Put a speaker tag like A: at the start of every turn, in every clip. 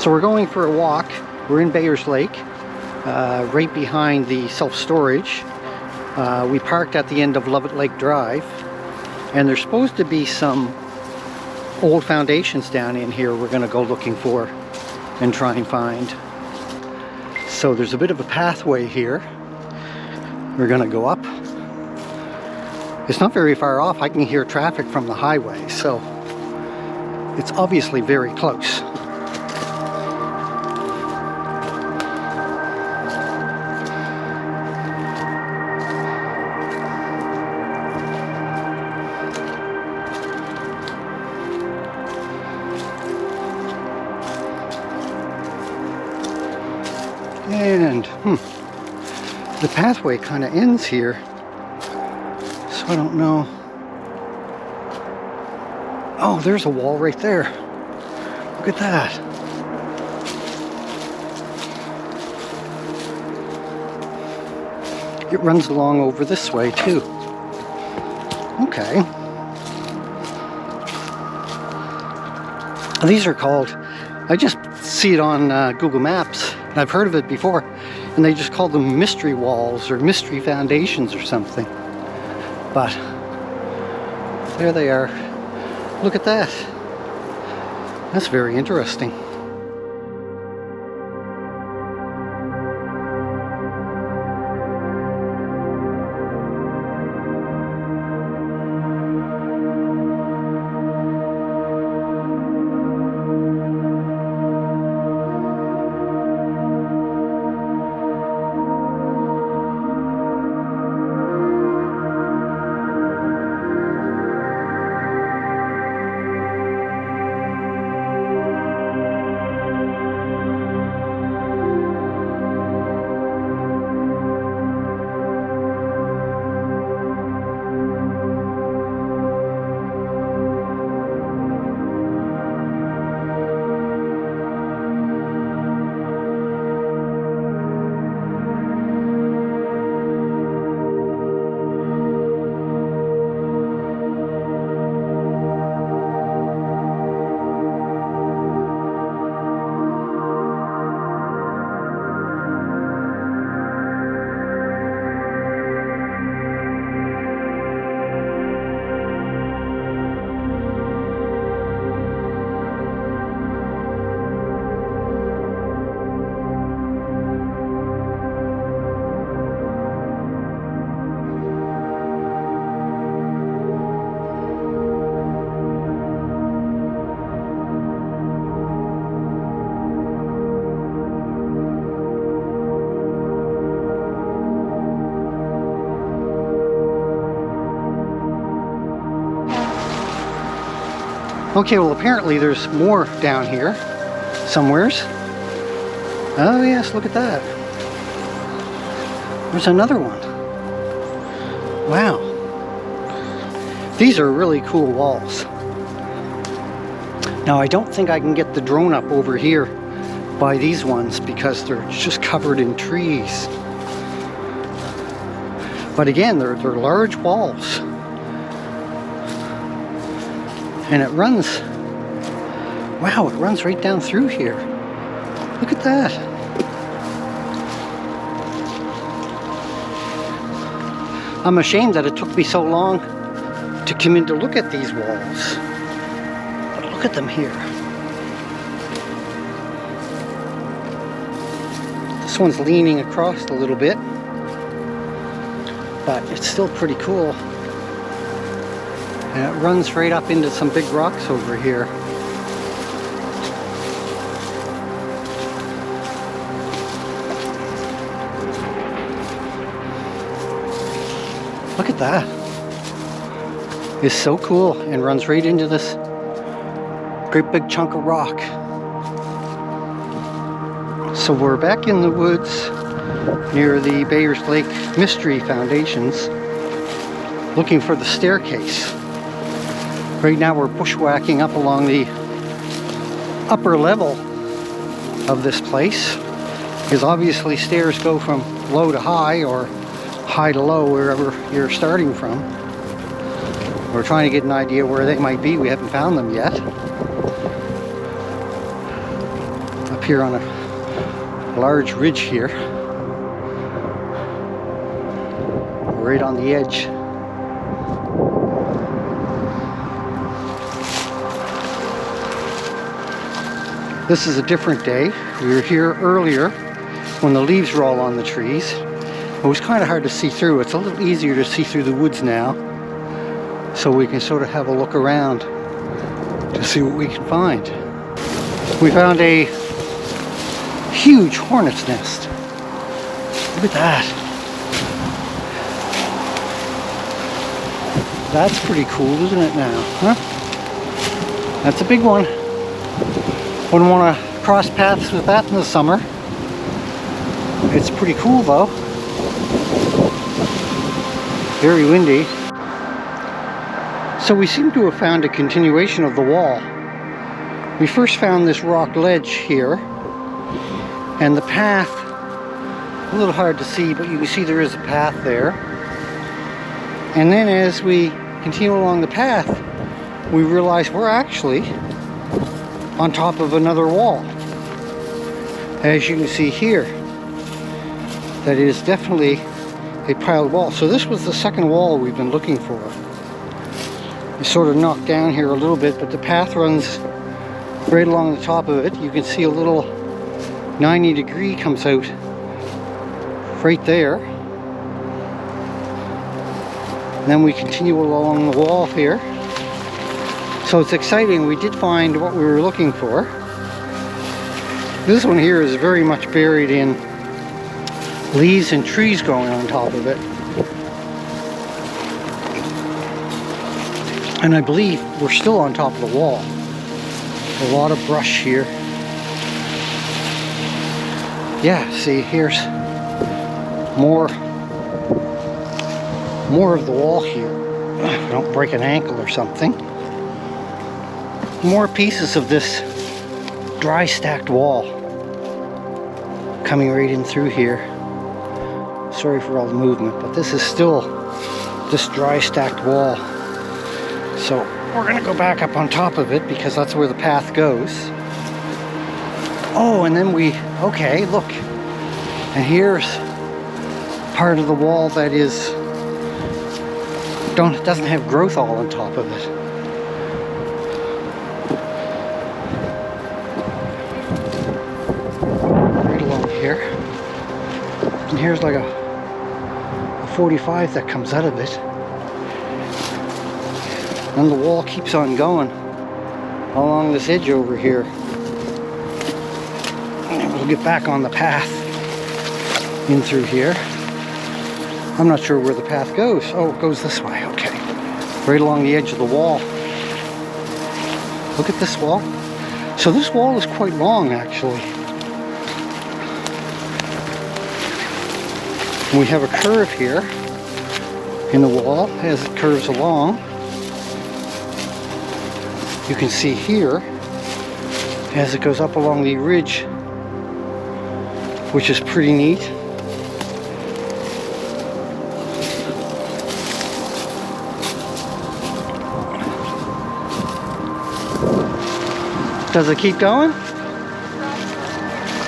A: So we're going for a walk. We're in Bayers Lake, right behind the self-storage. We parked at the end of Lovett Lake Drive, and there's supposed to be some old foundations down in here we're going to go looking for and try and find. So there's a bit of a pathway here. We're going to go up. It's not very far off. I can hear traffic from the highway, so it's obviously very close. And the pathway kind of ends here, so I don't know. Oh, there's a wall right there. Look at that. It runs along over this way too. Okay. These are called, I just see it on Google Maps, and I've heard of it before, and they just call them mystery walls or mystery foundations or something. But there they are. Look at that. That's very interesting. Okay, well apparently there's more down here somewheres. Oh yes, look at that. There's another one. Wow. These are really cool walls. Now I don't think I can get the drone up over here by these ones because they're just covered in trees. But again, they're large walls. And it runs, wow, it runs right down through here. Look at that. I'm ashamed that it took me so long to come in to look at these walls. But look at them here. This one's leaning across a little bit, but it's still pretty cool. And it runs right up into some big rocks over here. Look at that. It's so cool and runs right into this great big chunk of rock. So we're back in the woods near the Bayers Lake Mystery Foundations looking for the staircase. Right now we're bushwhacking up along the upper level of this place, because obviously stairs go from low to high or high to low wherever you're starting from. We're trying to get an idea where they might be. We haven't found them yet. here on a large ridge here. Right on the edge. This is a different day. We were here earlier when the leaves were all on the trees. It was kind of hard to see through. It's a little easier to see through the woods now, so we can sort of have a look around to see what we can find. We found a huge hornet's nest. Look at that. That's pretty cool, isn't it now? Huh? That's a big one. Wouldn't want to cross paths with that in the summer. It's pretty cool though. Very windy. So we seem to have found a continuation of the wall. We first found this rock ledge here, and the path, a little hard to see, but you can see there is a path there. And then as we continue along the path, we realize we're actually on top of another wall. As you can see here, that is definitely a piled wall. So this was the second wall we've been looking for. It's sort of knocked down here a little bit, but the path runs right along the top of it. You can see a little 90-degree comes out right there. And then we continue along the wall here. So it's exciting. We did find what we were looking for. This one here is very much buried in leaves and trees growing on top of it. And I believe we're still on top of the wall. A lot of brush here. Yeah, see, here's more of the wall here. Don't break an ankle or something. More pieces of this dry stacked wall coming right in through here. Sorry for all the movement, but this is still this dry stacked wall. So we're gonna go back up on top of it because that's where the path goes. Oh, and then okay, look. And here's part of the wall that doesn't have growth all on top of it. Right along here. And here's like a 45 that comes out of it. And the wall keeps on going along this edge over here. And we'll get back on the path in through here. I'm not sure where the path goes. Oh, it goes this way, okay. Right along the edge of the wall. Look at this wall. So this wall is quite long, actually. And we have a curve here in the wall as it curves along. You can see here as it goes up along the ridge, which is pretty neat. Does it keep going?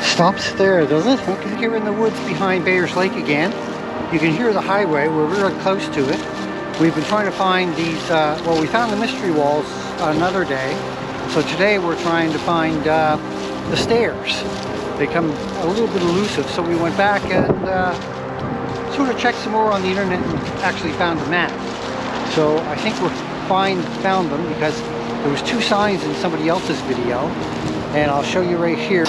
A: Stops there, does it? Okay, here in the woods behind Bayers Lake again. You can hear the highway. We're really close to it. We've been trying to find these, well, we found the mystery walls another day. So today we're trying to find the stairs. They come a little bit elusive, so we went back and sort of checked some more on the internet and actually found a map. So I think we're found them because there was 2 signs in somebody else's video, and I'll show you right here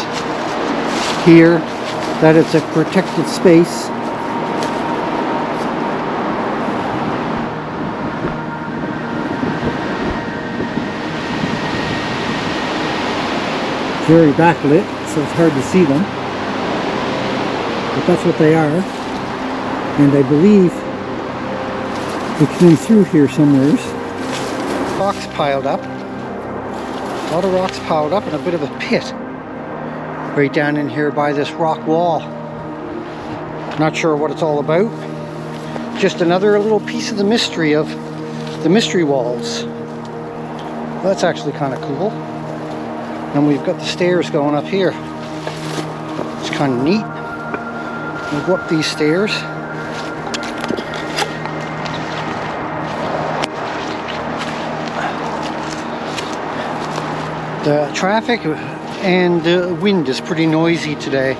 A: that it's a protected space. Very backlit, so it's hard to see them, but that's what they are. And I believe we came through here somewhere. Rocks piled up, a lot of rocks piled up, and a bit of a pit right down in here by this rock wall. Not sure what it's all about. Just another little piece of the mystery of the mystery walls. Well, that's actually kind of cool. And we've got the stairs going up here. kind of neat. We'll go up these stairs. The traffic and the wind is pretty noisy today.